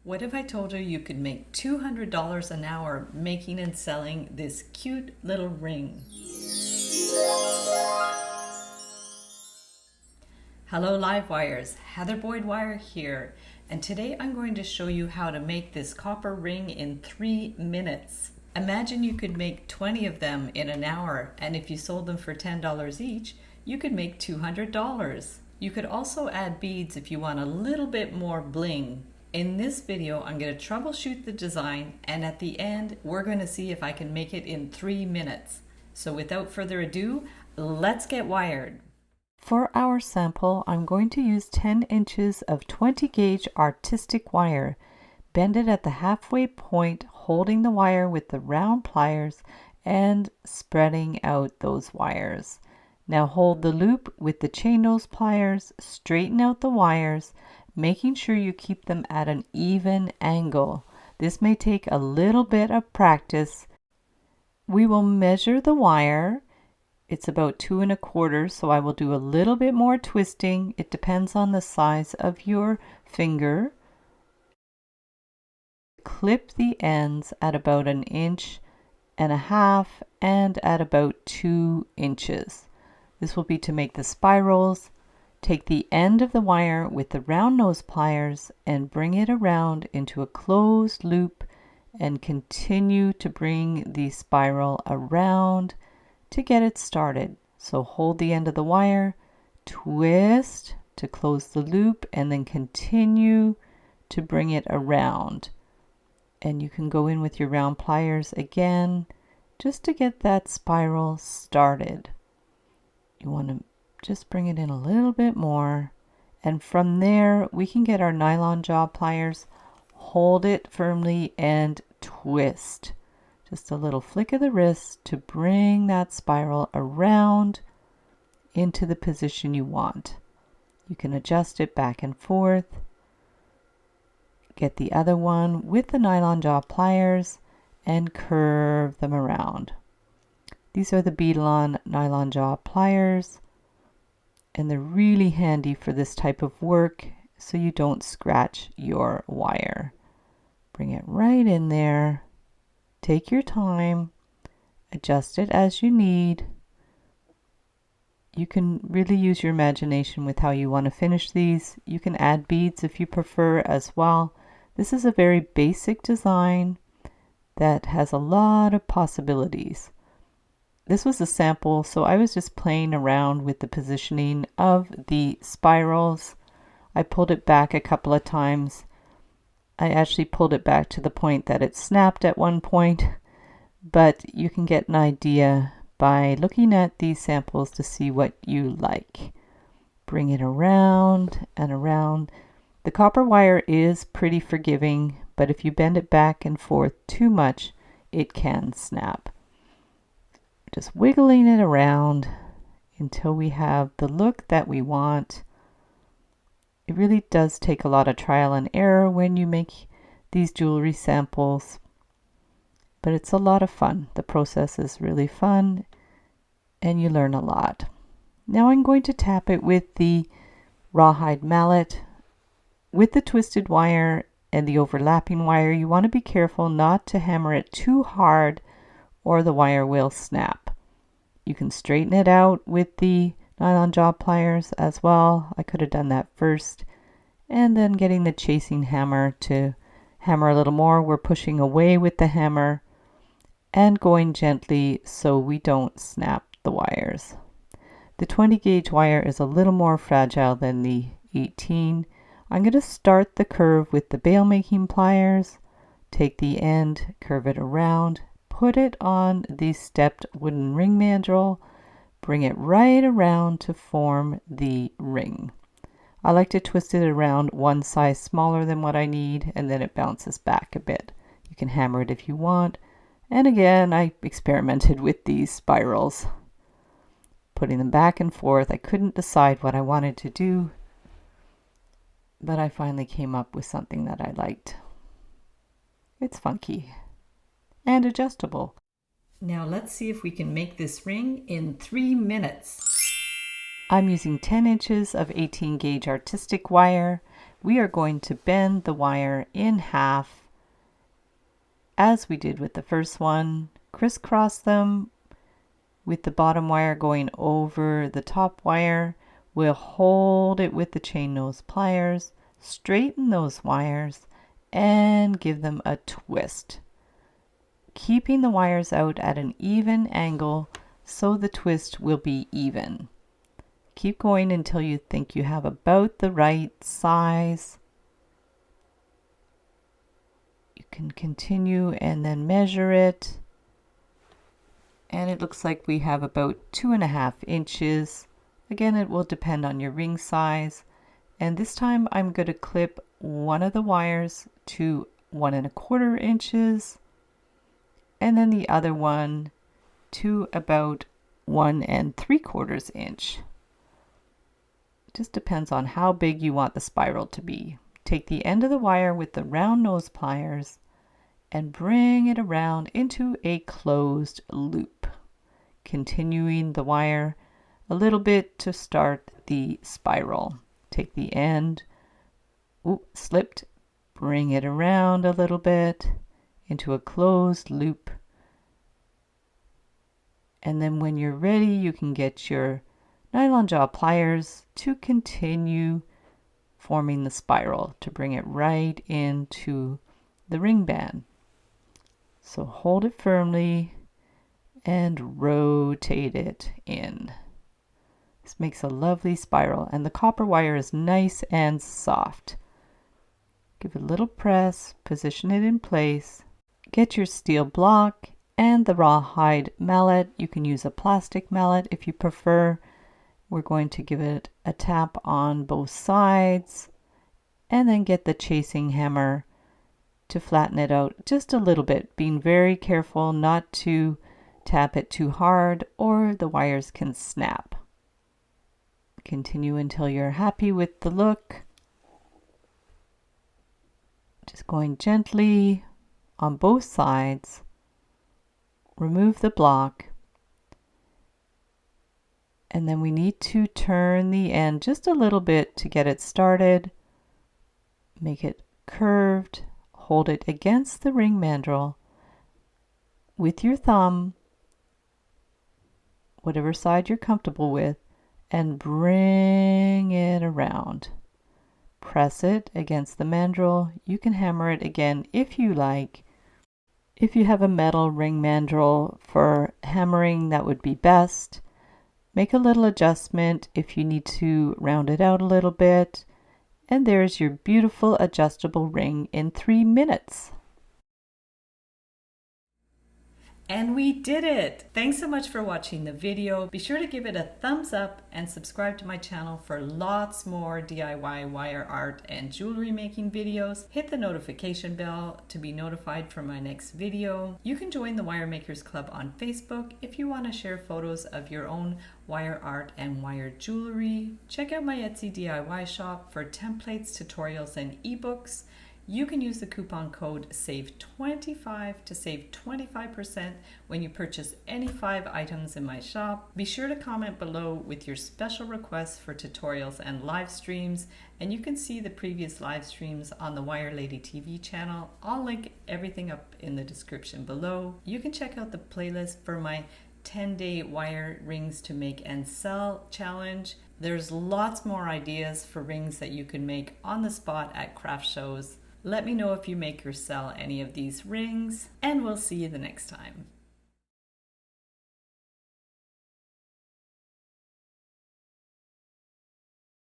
What if I told you could make $200 an hour making and selling this cute little ring? Hello Livewires, Heather Boyd Wire here, and today I'm going to show you how to make this copper ring in 3 minutes. Imagine you could make 20 of them in an hour, and if you sold them for $10 each, you could make $200. You could also add beads if you want a little bit more bling. In this video, I'm going to troubleshoot the design, and at the end, we're going to see if I can make it in 3 minutes. So without further ado, let's get wired. For our sample, I'm going to use 10 inches of 20 gauge artistic wire. Bend it at the halfway point, holding the wire with the round pliers and spreading out those wires. Now hold the loop with the chain nose pliers, straighten out the wires, making sure you keep them at an even angle. This may take a little bit of practice. We will measure the wire. It's about 2 1/4, so I will do a little bit more twisting. It depends on the size of your finger. Clip the ends at about 1.5 inches and at about 2 inches. This will be to make the spirals. Take the end of the wire with the round nose pliers and bring it around into a closed loop and continue to bring the spiral around to get it started. So hold the end of the wire, twist to close the loop, and then continue to bring it around. And you can go in with your round pliers again just to get that spiral started. You want to just bring it in a little bit more, and from there we can get our nylon jaw pliers, hold it firmly and twist. Just a little flick of the wrist to bring that spiral around into the position you want. You can adjust it back and forth. Get the other one with the nylon jaw pliers and curve them around. These are the Beadalon nylon jaw pliers, and they're really handy for this type of work so you don't scratch your wire. Bring it right in there. Take your time. Adjust it as you need. You can really use your imagination with how you want to finish these. You can add beads if you prefer as well. This is a very basic design that has a lot of possibilities. This was a sample, so I was just playing around with the positioning of the spirals. I pulled it back a couple of times. I actually pulled it back to the point that it snapped at one point, but you can get an idea by looking at these samples to see what you like. Bring it around and around. The copper wire is pretty forgiving, but if you bend it back and forth too much, it can snap. Just wiggling it around until we have the look that we want. It really does take a lot of trial and error when you make these jewelry samples, but it's a lot of fun. The process is really fun and you learn a lot. Now I'm going to tap it with the rawhide mallet. With the twisted wire and the overlapping wire, you want to be careful not to hammer it too hard or the wire will snap. You can straighten it out with the nylon jaw pliers as well. I could have done that first, and then getting the chasing hammer to hammer a little more. We're pushing away with the hammer and going gently so we don't snap the wires. The 20 gauge wire is a little more fragile than the 18. I'm going to start the curve with the bail making pliers, take the end, curve it around, put it on the stepped wooden ring mandrel, bring it right around to form the ring. I like to twist it around one size smaller than what I need, and then it bounces back a bit. You can hammer it if you want. And again, I experimented with these spirals, putting them back and forth. I couldn't decide what I wanted to do, but I finally came up with something that I liked. It's funky and adjustable. Now let's see if we can make this ring in 3 minutes. I'm using 10 inches of 18 gauge artistic wire. we are going to bend the wire in half as we did with the first one. Crisscross them with the bottom wire going over the top wire. We'll hold it with the chain nose pliers, straighten those wires, and give them a twist, keeping the wires out at an even angle so the twist will be even. Keep going until you think you have about the right size. You can continue and then measure it. And it looks like we have about 2.5 inches. Again, it will depend on your ring size. And this time I'm going to clip one of the wires to 1.25 inches and then the other one to about 1.75 inch. Just depends on how big you want the spiral to be. Take the end of the wire with the round nose pliers and bring it around into a closed loop, continuing the wire a little bit to start the spiral. Take the end, slipped, bring it around a little bit into a closed loop. And then when you're ready, you can get your nylon jaw pliers to continue forming the spiral to bring it right into the ring band. So hold it firmly and rotate it in. This makes a lovely spiral, and the copper wire is nice and soft. Give it a little press, position it in place. Get your steel block and the rawhide mallet. You can use a plastic mallet if you prefer. We're going to give it a tap on both sides and then get the chasing hammer to flatten it out just a little bit, being very careful not to tap it too hard or the wires can snap. Continue until you're happy with the look. Just going gently on both sides. Remove the block. And then we need to turn the end just a little bit to get it started. Make it curved. Hold it against the ring mandrel with your thumb, whatever side you're comfortable with, and bring it around. Press it against the mandrel. You can hammer it again if you like. If you have a metal ring mandrel for hammering, that would be best. Make a little adjustment if you need to round it out a little bit. And there's your beautiful adjustable ring in 3 minutes. And we did it! Thanks so much for watching the video. Be sure to give it a thumbs up and subscribe to my channel for lots more DIY wire art and jewelry making videos. Hit the notification bell to be notified for my next video. You can join the Wire Makers Club on Facebook if you want to share photos of your own wire art and wire jewelry. Check out my Etsy DIY shop for templates, tutorials, and ebooks. You can use the coupon code SAVE25 to save 25% when you purchase any 5 items in my shop. Be sure to comment below with your special requests for tutorials and live streams, and you can see the previous live streams on the Wire Lady TV channel. I'll link everything up in the description below. You can check out the playlist for my 10-day wire rings to make and sell challenge. There's lots more ideas for rings that you can make on the spot at craft shows. Let me know if you make or sell any of these rings, and we'll see you the next time.